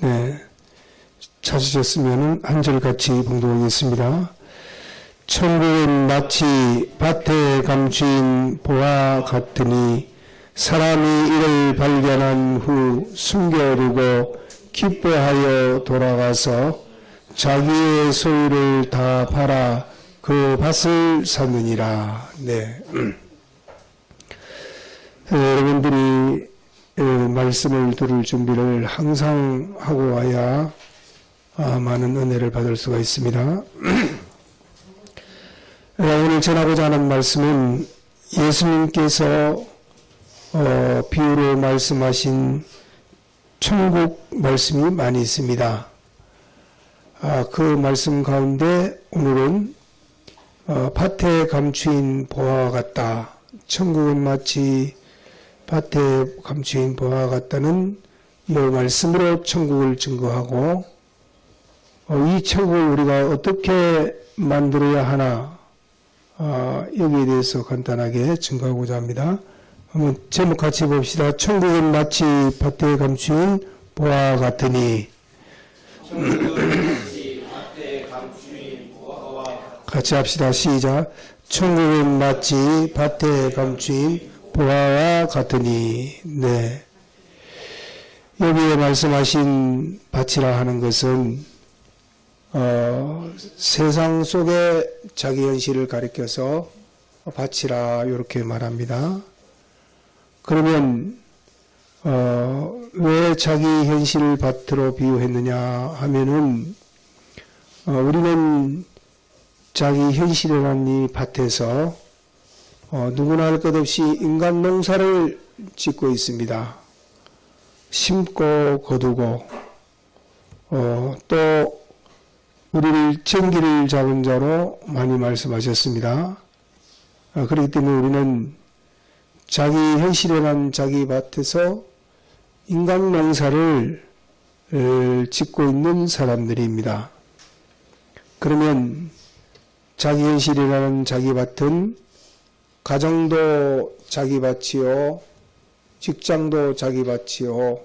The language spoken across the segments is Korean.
네, 찾으셨으면 한 절 같이 봉독하겠습니다. 천국은 마치 밭에 감추인 보화 같으니 사람이 이를 발견한 후 숨겨두고 기뻐하여 돌아가서 자기의 소유를 다 팔아 그 밭을 샀느니라. 네. 여러분들이 말씀을 들을 준비를 항상 하고 와야 많은 은혜를 받을 수가 있습니다. 오늘 전하고자 하는 말씀은 예수님께서 비유로 말씀하신 천국 말씀이 많이 있습니다. 그 말씀 가운데 오늘은 밭에 감추인 보화와 같다. 천국은 마치 밭에 감추인 보화와 같다는 이 말씀으로 천국을 증거하고 이 천국을 우리가 어떻게 만들어야 하나 여기에 대해서 간단하게 증거하고자 합니다. 한번 제목 같이 봅시다. 천국은 마치 밭에 감추인 보화와 같으니. 같이 합시다. 시작. 천국은 마치 밭에 감추인 보화와 같으니. 네. 여기에 말씀하신 밭이라 하는 것은 세상 속의 자기 현실을 가리켜서 밭이라 이렇게 말합니다. 그러면 왜 자기 현실을 밭으로 비유했느냐 하면은 우리는 자기 현실이라는 이 밭에서 누구나 할 것 없이 인간 농사를 짓고 있습니다. 심고 거두고 또 우리를 전기를 잡은 자로 많이 말씀하셨습니다. 그렇기 때문에 우리는 자기 현실이라는 자기 밭에서 인간 농사를 짓고 있는 사람들입니다. 그러면 자기 현실이라는 자기 밭은 가정도 자기 밭이요, 직장도 자기 밭이요,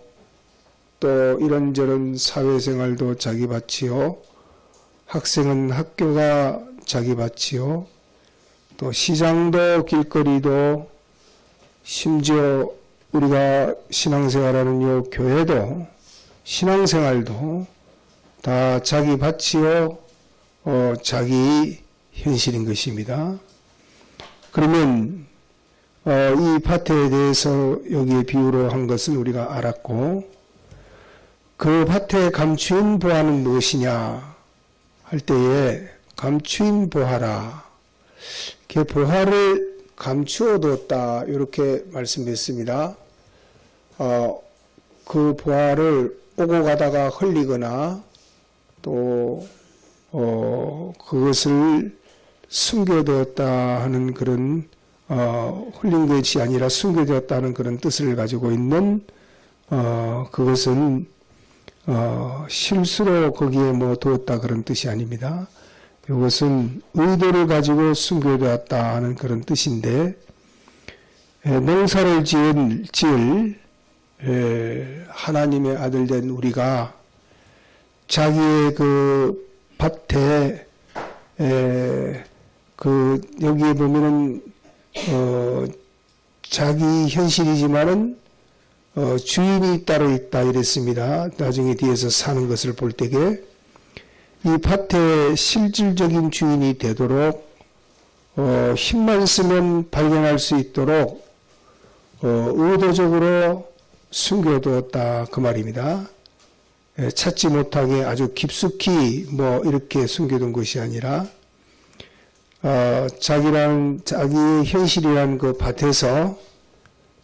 또 이런저런 사회생활도 자기 밭이요, 학생은 학교가 자기 밭이요, 또 시장도 길거리도 심지어 우리가 신앙생활하는 요 교회도 신앙생활도 다 자기 밭이요, 자기 현실인 것입니다. 그러면 이 밭에 대해서 여기에 비유로 한 것을 우리가 알았고, 그 밭에 감추인 보화는 무엇이냐 할 때에 감추인 보화라, 그 보화를 감추어 두었다 이렇게 말씀했습니다. 그 보화를 오고 가다가 흘리거나 또 그것을 숨겨두었다 하는 그런 흘린 것이 아니라 숨겨두었다 하는 그런 뜻을 가지고 있는 그것은 실수로 거기에 두었다 그런 뜻이 아닙니다. 이것은 의도를 가지고 숨겨두었다 하는 그런 뜻인데, 농사를 지을 하나님의 아들 된 우리가 자기의 그 밭에 여기에 보면은 자기 현실이지만은 주인이 따로 있다 이랬습니다. 나중에 뒤에서 사는 것을 볼 때에 이 밭에 실질적인 주인이 되도록 힘만 쓰면 발견할 수 있도록 의도적으로 숨겨두었다 그 말입니다. 찾지 못하게 아주 깊숙이 이렇게 숨겨둔 것이 아니라 자기의 현실이란 그 밭에서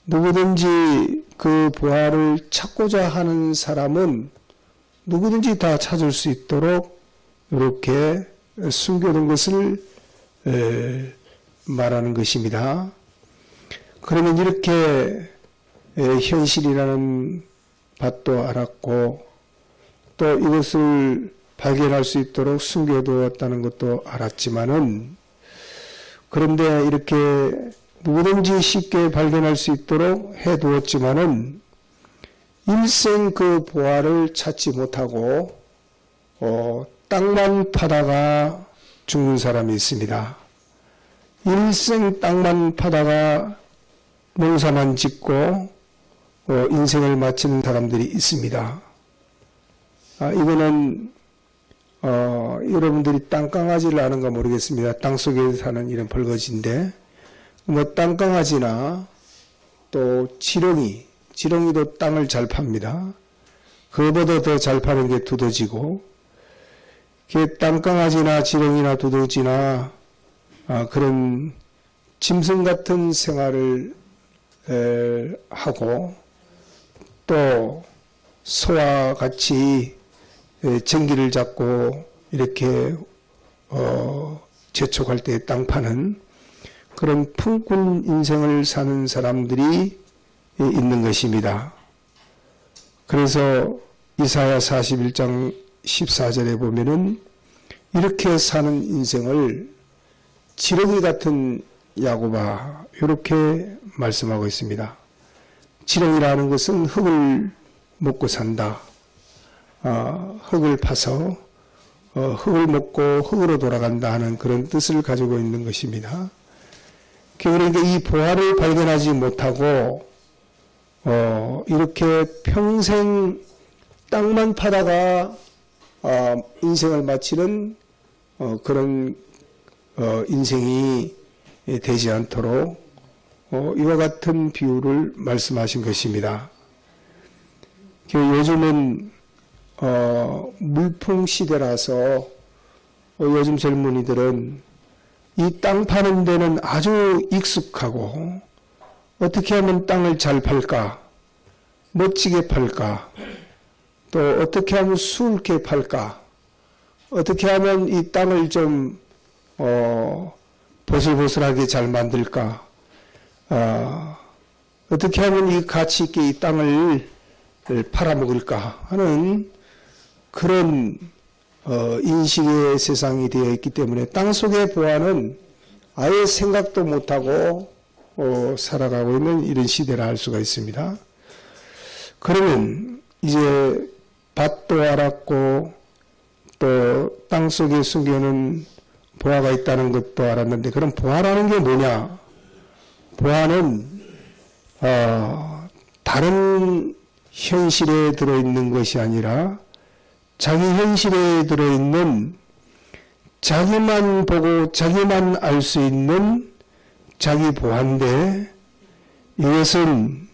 누구든지 그 보화를 찾고자 하는 사람은 누구든지 다 찾을 수 있도록 이렇게 숨겨둔 것을 말하는 것입니다. 그러면 이렇게 현실이라는 밭도 알았고 또 이것을 발견할 수 있도록 숨겨두었다는 것도 알았지만은, 그런데 이렇게 누구든지 쉽게 발견할 수 있도록 해두었지만은 일생 그 보화를 찾지 못하고 땅만 파다가 죽는 사람이 있습니다. 일생 땅만 파다가 농사만 짓고 인생을 마치는 사람들이 있습니다. 이거는 여러분들이 땅강아지를 아는가 모르겠습니다. 땅속에 사는 이런 벌거지인데 땅강아지나 또 지렁이도 땅을 잘 팝니다. 그보다 더 잘 파는 게 두더지고, 땅강아지나 지렁이나 두더지나 그런 짐승 같은 생활을 하고 또 소와 같이 전기를 잡고 이렇게 재촉할 때 땅 파는 그런 품꾼 인생을 사는 사람들이 있는 것입니다. 그래서 이사야 41장 14절에 보면은 이렇게 사는 인생을 지렁이 같은 야곱아 이렇게 말씀하고 있습니다. 지렁이라는 것은 흙을 먹고 산다. 흙을 파서 흙을 먹고 흙으로 돌아간다 하는 그런 뜻을 가지고 있는 것입니다. 그러니까 이 보화를 발견하지 못하고 이렇게 평생 땅만 파다가 인생을 마치는 그런 인생이 되지 않도록 이와 같은 비유를 말씀하신 것입니다. 요즘은 물풍 시대라서 요즘 젊은이들은 이 땅 파는 데는 아주 익숙하고 어떻게 하면 땅을 잘 팔까, 멋지게 팔까, 또 어떻게 하면 수월하게 팔까, 어떻게 하면 이 땅을 좀 보슬보슬하게 잘 만들까, 어떻게 하면 이 가치 있게 이 땅을 팔아먹을까 하는 그런 인식의 세상이 되어 있기 때문에 땅속의 보화는 아예 생각도 못하고 살아가고 있는 이런 시대라 할 수가 있습니다. 그러면 이제 밭도 알았고 또 땅속에 숨겨놓은 보화가 있다는 것도 알았는데, 그럼 보화라는 게 뭐냐? 보화는 다른 현실에 들어있는 것이 아니라 자기 현실에 들어있는, 자기만 보고 자기만 알 수 있는 자기 보화인데, 이것은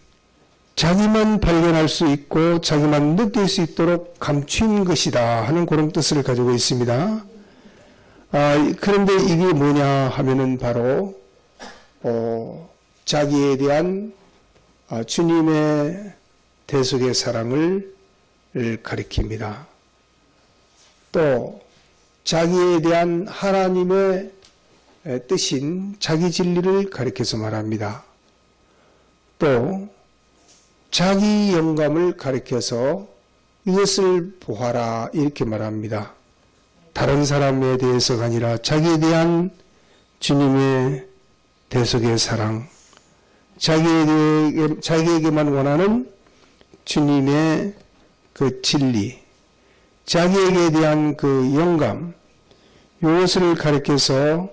자기만 발견할 수 있고 자기만 느낄 수 있도록 감춘 것이다 하는 그런 뜻을 가지고 있습니다. 그런데 이게 뭐냐 하면은 바로 자기에 대한 주님의 대속의 사랑을 가리킵니다. 또 자기에 대한 하나님의 뜻인 자기 진리를 가리켜서 말합니다. 또 자기 영감을 가리켜서 이것을 보아라 이렇게 말합니다. 다른 사람에 대해서가 아니라 자기에 대한 주님의 대속의 사랑, 자기에게만 원하는 주님의 그 진리, 자기에게 대한 그 영감, 이것을 가리켜서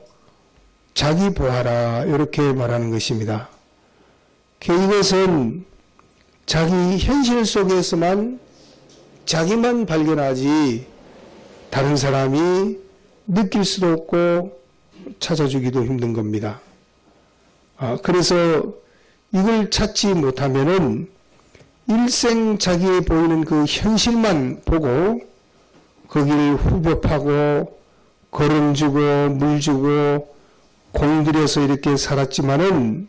자기 보아라 이렇게 말하는 것입니다. 이것은 자기 현실 속에서만 자기만 발견하지 다른 사람이 느낄 수도 없고 찾아주기도 힘든 겁니다. 그래서 이걸 찾지 못하면은 일생 자기에 보이는 그 현실만 보고 거기를 후벼파고 거름 주고 물 주고 공들여서 이렇게 살았지만은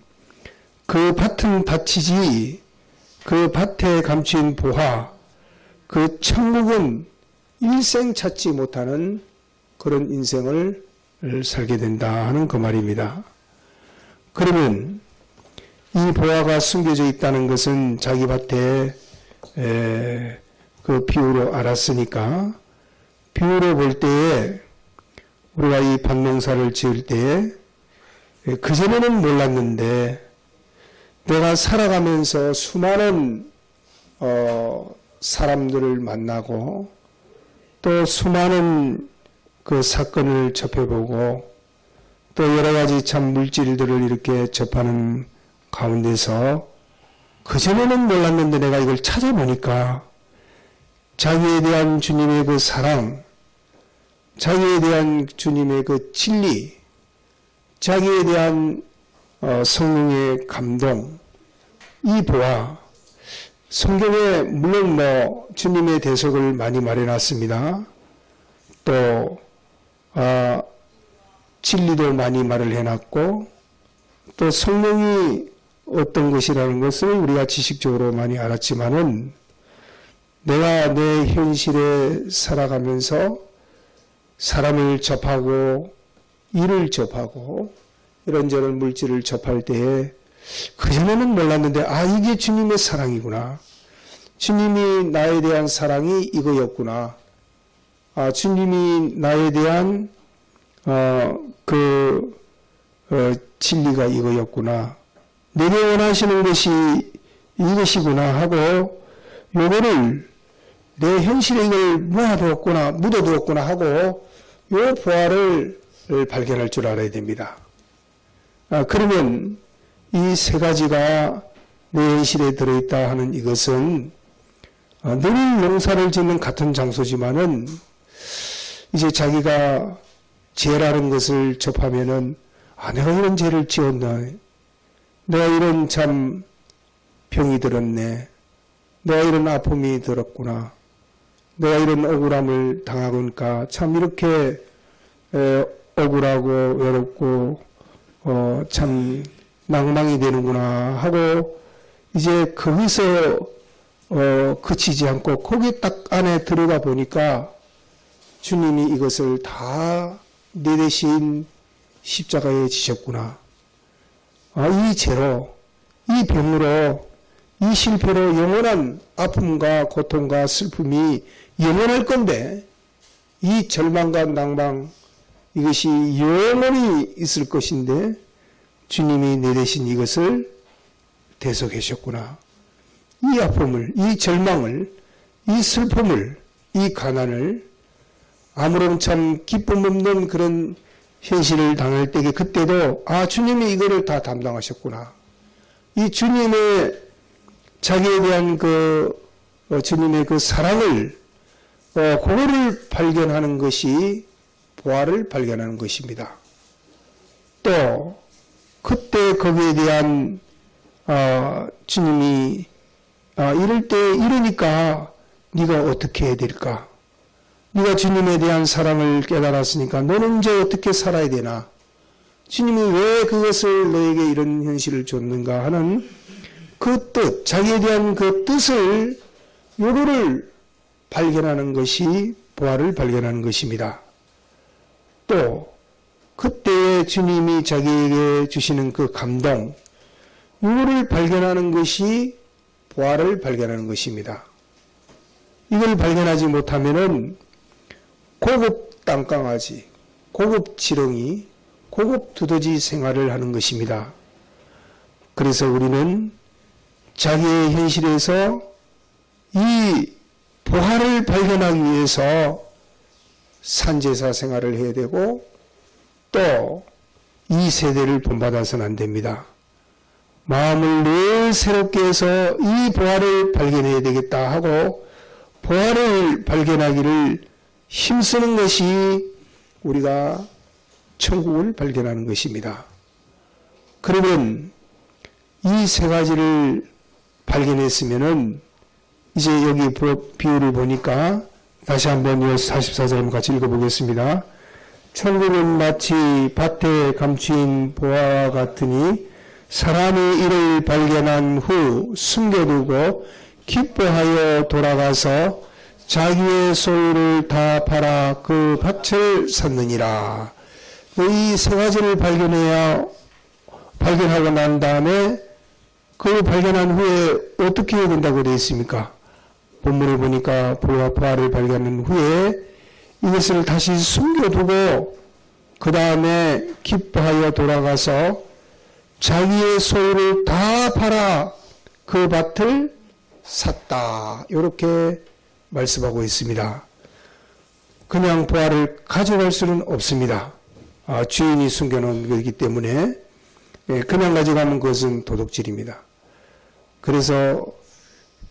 그 밭은 밭이지 그 밭에 감춘 보화, 그 천국은 일생 찾지 못하는 그런 인생을 살게 된다 하는 그 말입니다. 그러면 이 보화가 숨겨져 있다는 것은 자기 밭에 그 비유로 알았으니까, 비유로 볼 때에 우리가 이 밭농사를 지을 때에 그전에는 몰랐는데 내가 살아가면서 수많은 사람들을 만나고 또 수많은 그 사건을 접해보고 또 여러 가지 참 물질들을 이렇게 접하는 가운데서 그전에는 몰랐는데 내가 이걸 찾아보니까 자기에 대한 주님의 그 사랑, 자기에 대한 주님의 그 진리, 자기에 대한 성령의 감동, 이 보아 성경에 물론 주님의 대속을 많이 말해놨습니다. 또 진리도 많이 말을 해놨고 또 성령이 어떤 것이라는 것을 우리가 지식적으로 많이 알았지만은 내가 내 현실에 살아가면서 사람을 접하고 일을 접하고 이런저런 물질을 접할 때에 그전에는 몰랐는데 이게 주님의 사랑이구나. 주님이 나에 대한 사랑이 이거였구나. 주님이 나에 대한 진리가 이거였구나. 내게 원하시는 것이 이것이구나 하고 요거를 내 현실에 이걸 묻어두었구나 하고 요 보화를 발견할 줄 알아야 됩니다. 그러면 이 세 가지가 내 현실에 들어있다 하는 이것은 늘 농사를 짓는 같은 장소지만은 이제 자기가 죄라는 것을 접하면은 내가 이런 죄를 지었나, 내가 이런 참 병이 들었네, 내가 이런 아픔이 들었구나, 내가 이런 억울함을 당하니까 참 이렇게 억울하고 외롭고 참 낭망이 되는구나 하고 이제 거기서 그치지 않고 거기 딱 안에 들어가 보니까 주님이 이것을 다 내 대신 십자가에 지셨구나. 이 죄로, 이 병으로, 이 실패로 영원한 아픔과 고통과 슬픔이 영원할 건데 이 절망과 낭망 이것이 영원히 있을 것인데 주님이 내 대신 이것을 대속하셨구나. 이 아픔을, 이 절망을, 이 슬픔을, 이 가난을 아무런 참 기쁨 없는 그런 현실을 당할 때에 그때도 주님이 이거를 다 담당하셨구나. 이 주님의 자기에 대한 주님의 그 사랑을 그거를 발견하는 것이 보화를 발견하는 것입니다. 또 그때 거기에 대한 주님이 이럴 때 이러니까 네가 어떻게 해야 될까? 네가 주님에 대한 사랑을 깨달았으니까 너는 이제 어떻게 살아야 되나? 주님이 왜 그것을 너에게 이런 현실을 줬는가 하는 그 뜻, 자기에 대한 그 뜻을 요거를 발견하는 것이 보화를 발견하는 것입니다. 또 그때에 주님이 자기에게 주시는 그 감동, 요거를 발견하는 것이 보화를 발견하는 것입니다. 이걸 발견하지 못하면은 고급 땅강아지, 고급 지렁이, 고급 두더지 생활을 하는 것입니다. 그래서 우리는 자기의 현실에서 이 보화를 발견하기 위해서 산제사 생활을 해야 되고 또 이 세대를 본받아서는 안 됩니다. 마음을 늘 새롭게 해서 이 보화를 발견해야 되겠다 하고 보화를 발견하기를 힘쓰는 것이 우리가 천국을 발견하는 것입니다. 그러면 이 세 가지를 발견했으면은 이제 여기 비유를 보니까 다시 한번 44절 같이 읽어보겠습니다. 천국은 마치 밭에 감추인 보화와 같으니 사람이 이를 발견한 후 숨겨두고 기뻐하여 돌아가서 자기의 소유를 다 팔아 그 밭을 샀느니라. 이 세 가지를 발견하고 난 다음에 그 발견한 후에 어떻게 해야 된다고 되어 있습니까? 본문을 보니까 보화를 발견한 후에 이것을 다시 숨겨두고 그 다음에 기뻐하여 돌아가서 자기의 소유를 다 팔아 그 밭을 샀다. 이렇게 말씀하고 있습니다. 그냥 보화를 가져갈 수는 없습니다. 주인이 숨겨놓은 것이기 때문에 그냥 가져가면 그것은 도둑질입니다. 그래서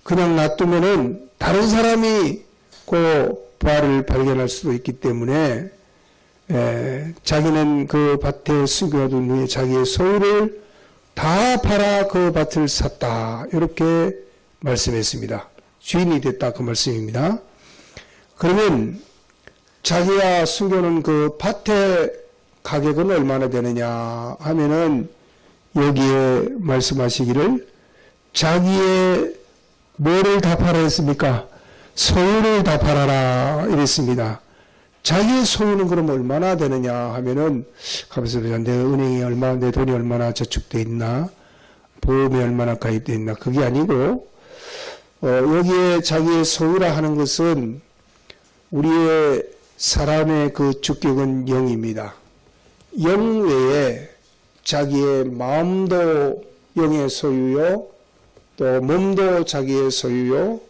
그냥 놔두면은 다른 사람이 그 보화를 발견할 수도 있기 때문에 자기는 그 밭에 숨겨둔 후에 자기의 소유를 다 팔아 그 밭을 샀다. 이렇게 말씀했습니다. 주인이 됐다 그 말씀입니다. 그러면 자기가 숨겨놓은 그 밭의 가격은 얼마나 되느냐 하면은 여기에 말씀하시기를 자기의 뭐를 다 팔아 했습니까? 소유를 다 팔아라 이랬습니다. 자기의 소유는 그럼 얼마나 되느냐 하면은 가면서 내 은행이 얼마나 내 돈이 얼마나 저축돼 있나 보험이 얼마나 가입돼 있나 그게 아니고 여기에 자기의 소유라 하는 것은 우리의 사람의 그 주격은 영입니다. 영 외에 자기의 마음도 영의 소유요 또 몸도 자기의 소유요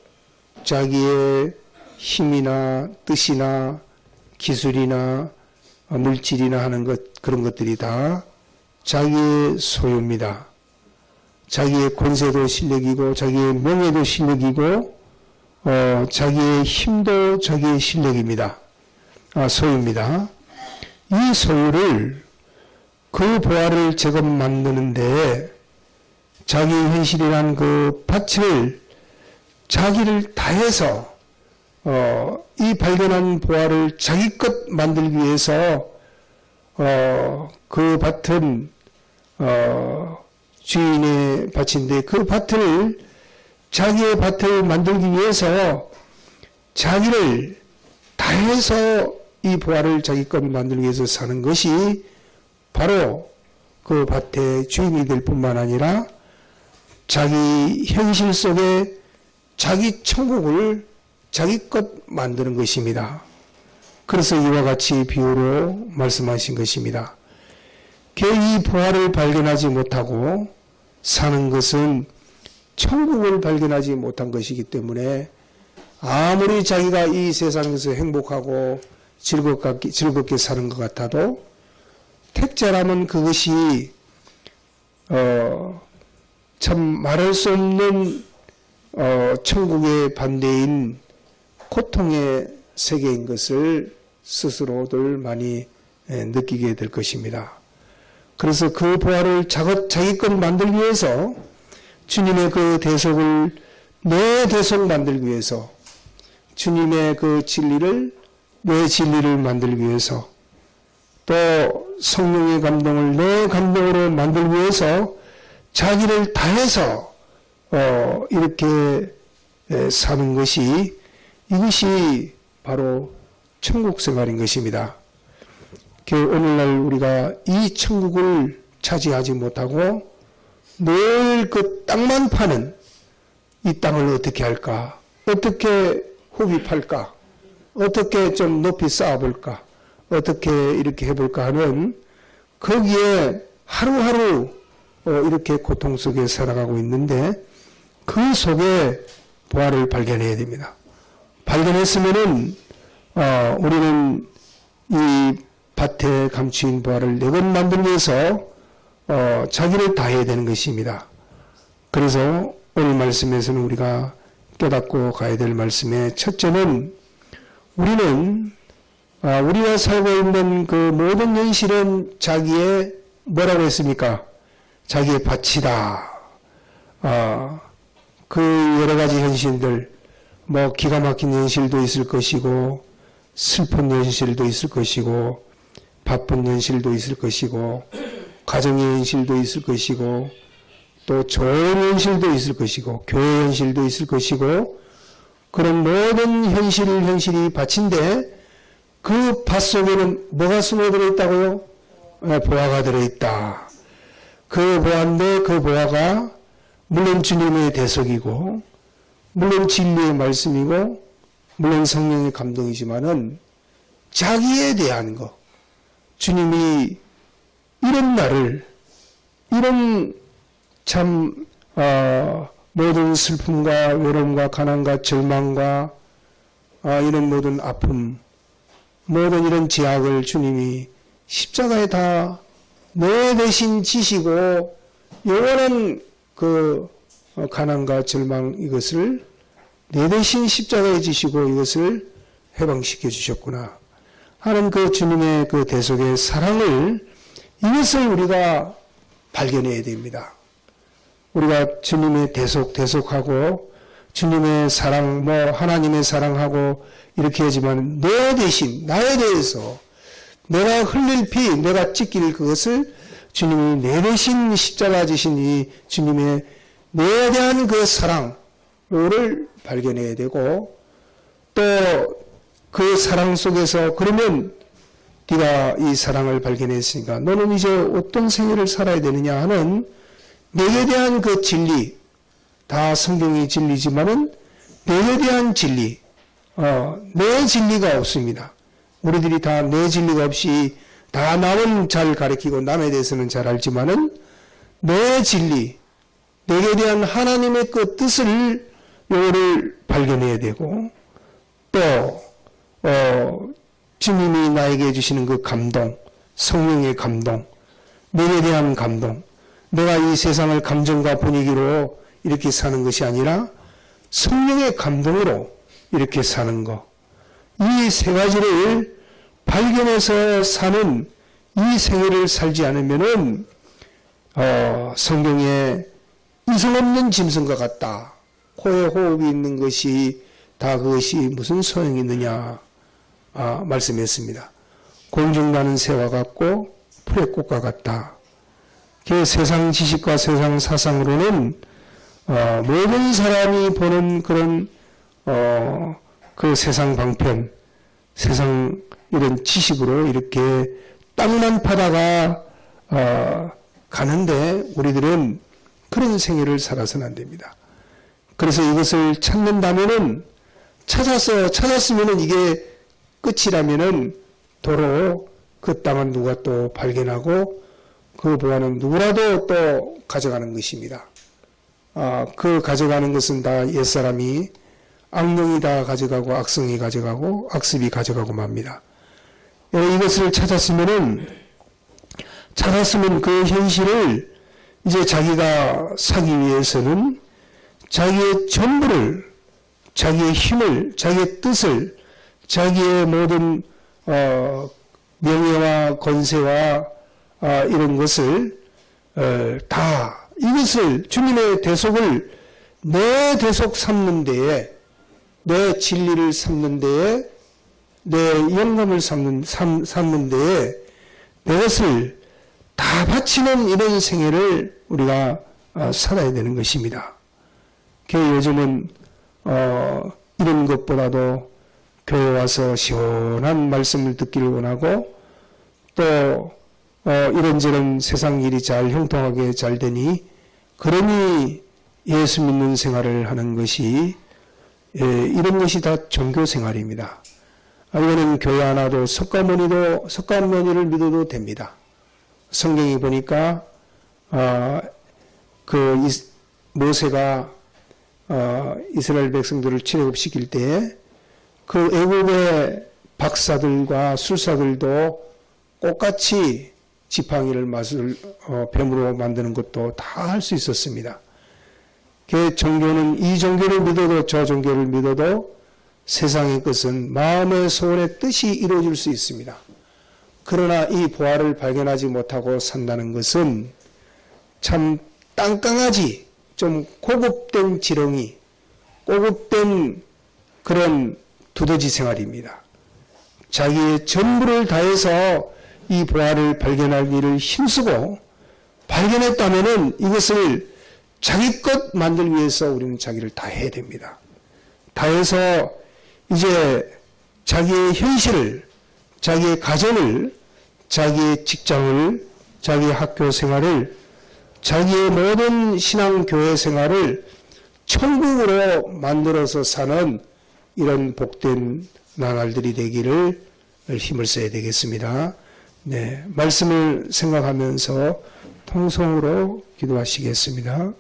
자기의 힘이나 뜻이나 기술이나 물질이나 하는 그런 것들이 다 자기의 소유입니다. 자기의 권세도 실력이고 자기의 명예도 실력이고 자기의 힘도 자기의 실력입니다. 소유입니다. 이 소유를 그 보화를 제법 만드는데 자기 현실이란 그 밭을 자기를 다해서 이 발견한 보화를 자기 것 만들기 위해서 그 밭은 주인의 밭인데 그 밭을 자기의 밭을 만들기 위해서 자기를 다해서 이 보화를 자기 것 만들기 위해서 사는 것이 바로 그 밭의 주인이 될 뿐만 아니라 자기 현실 속에 자기 천국을 자기 것 만드는 것입니다. 그래서 이와 같이 비유로 말씀하신 것입니다. 이 보화를 발견하지 못하고 사는 것은 천국을 발견하지 못한 것이기 때문에 아무리 자기가 이 세상에서 행복하고 즐겁게 사는 것 같아도 택자라면 그것이 참 말할 수 없는 천국의 반대인 고통의 세계인 것을 스스로들 많이 느끼게 될 것입니다. 그래서 그 보화를 자기 것 만들기 위해서 주님의 그 대속을 내 대속 만들기 위해서 주님의 그 진리를 내 진리를 만들기 위해서 또 성령의 감동을 내 감동으로 만들기 위해서 자기를 다해서 이렇게 사는 것이 이것이 바로 천국 생활인 것입니다. 오늘날 우리가 이 천국을 차지하지 못하고 늘 그 땅만 파는 이 땅을 어떻게 할까? 어떻게 후비 팔까? 어떻게 좀 높이 쌓아볼까? 어떻게 이렇게 해볼까 하는 거기에 하루하루 이렇게 고통 속에 살아가고 있는데 그 속에 보화를 발견해야 됩니다. 발견했으면은 우리는 이 밭에 감추인 보화를 네 번 만들기 위해서 자기를 다해야 되는 것입니다. 그래서 오늘 말씀에서는 우리가 깨닫고 가야 될 말씀의 첫째는 우리는 우리가 살고 있는 그 모든 현실은 자기의 뭐라고 했습니까? 자기의 밭이다. 그 여러 가지 현실들 뭐 기가 막힌 현실도 있을 것이고 슬픈 현실도 있을 것이고 바쁜 현실도 있을 것이고 가정의 현실도 있을 것이고 또 좋은 현실도 있을 것이고 교회 현실도 있을 것이고 그런 모든 현실이 밭인데 그 밭 속에는 뭐가 숨어 들어있다고요? 보화가 들어있다. 그 보화인데 그 보화가 물론 주님의 대속이고 물론 진리의 말씀이고 물론 성령의 감동이지만은 자기에 대한 것 주님이 이런 나를 이런 참 모든 슬픔과 외로움과 가난과 절망과 이런 모든 아픔, 모든 이런 제약을 주님이 십자가에 다 내 대신 지시고 영원한 그 가난과 절망 이것을 내 대신 십자가에 지시고 이것을 해방시켜 주셨구나 하는 그 주님의 그 대속의 사랑을 이것을 우리가 발견해야 됩니다. 우리가 주님의 대속하고 주님의 사랑, 하나님의 사랑하고 이렇게 하지만 내 대신 나에 대해서 내가 흘릴 피, 내가 찢길 그것을 주님이 내 대신 십자가 지신 이 주님의 내에 대한 그 사랑을 발견해야 되고 또 그 사랑 속에서 그러면 네가 이 사랑을 발견했으니까 너는 이제 어떤 생애를 살아야 되느냐 하는 내게 대한 그 진리, 다 성경이 진리지만은 내게 대한 진리, 내 진리가 없습니다. 우리들이 다 내 진리가 없이 다 남은 잘 가르치고 남에 대해서는 잘 알지만은 내 진리, 내게 대한 하나님의 그 뜻을 요거를 발견해야 되고 또 주님이 나에게 주시는 그 감동, 성령의 감동, 내게 대한 감동, 내가 이 세상을 감정과 분위기로 이렇게 사는 것이 아니라 성령의 감동으로 이렇게 사는 것, 이 세 가지를 발견해서 사는 이 생애를 살지 않으면은 성경에 이성 없는 짐승과 같다. 코에 호흡이 있는 것이 다 그것이 무슨 소용이 있느냐 말씀했습니다. 공중나는 새와 같고 풀의 꽃과 같다. 그 세상 지식과 세상 사상으로는 모든 사람이 보는 그런 그 세상 방편, 세상 이런 지식으로 이렇게 땅만 파다가 가는데 우리들은 그런 생애를 살아서는 안 됩니다. 그래서 이것을 찾는다면은 찾았으면은 이게 끝이라면은 도로 그 땅은 누가 또 발견하고 그 보아는 누구라도 또 가져가는 것입니다. 그 가져가는 것은 다 옛사람이 악령이 다 가져가고 악성이 가져가고 악습이 가져가고 맙니다. 이것을 찾았으면 그 현실을 이제 자기가 사기 위해서는 자기의 전부를, 자기의 힘을, 자기의 뜻을, 자기의 모든 명예와 권세와 이런 것을 다 이것을 주님의 대속을 내 대속 삼는 데에, 내 진리를 삼는 데에, 내 영감을 삼는 데에 내 것을 다 바치는 이런 생애를 우리가 살아야 되는 것입니다. 요즘은 이런 것보다도 교회 와서 시원한 말씀을 듣기를 원하고 또 이런저런 세상 일이 잘 형통하게 잘 되니 그러니 예수 믿는 생활을 하는 것이 이런 것이 다 종교 생활입니다. 이거는 교회 하나도 석가모니를 믿어도 됩니다. 성경이 보니까 모세가 이스라엘 백성들을 출애굽시킬 때에 그 애굽의 박사들과 술사들도 똑같이 지팡이를 뱀으로 만드는 것도 다 할 수 있었습니다. 종교는 이 종교를 믿어도 저 종교를 믿어도 세상의 것은 마음의 소원의 뜻이 이루어질 수 있습니다. 그러나 이 보화를 발견하지 못하고 산다는 것은 참 땅강아지, 좀 고급된 지렁이, 고급된 그런 두더지 생활입니다. 자기의 전부를 다해서 이 보화를 발견할 일을 힘쓰고 발견했다면은 이것을 자기 것 만들기 위해서 우리는 자기를 다 해야 됩니다. 다해서 이제 자기의 현실을, 자기의 가정을, 자기의 직장을, 자기의 학교 생활을, 자기의 모든 신앙교회 생활을 천국으로 만들어서 사는 이런 복된 나날들이 되기를 힘을 써야 되겠습니다. 네, 말씀을 생각하면서 통성으로 기도하시겠습니다.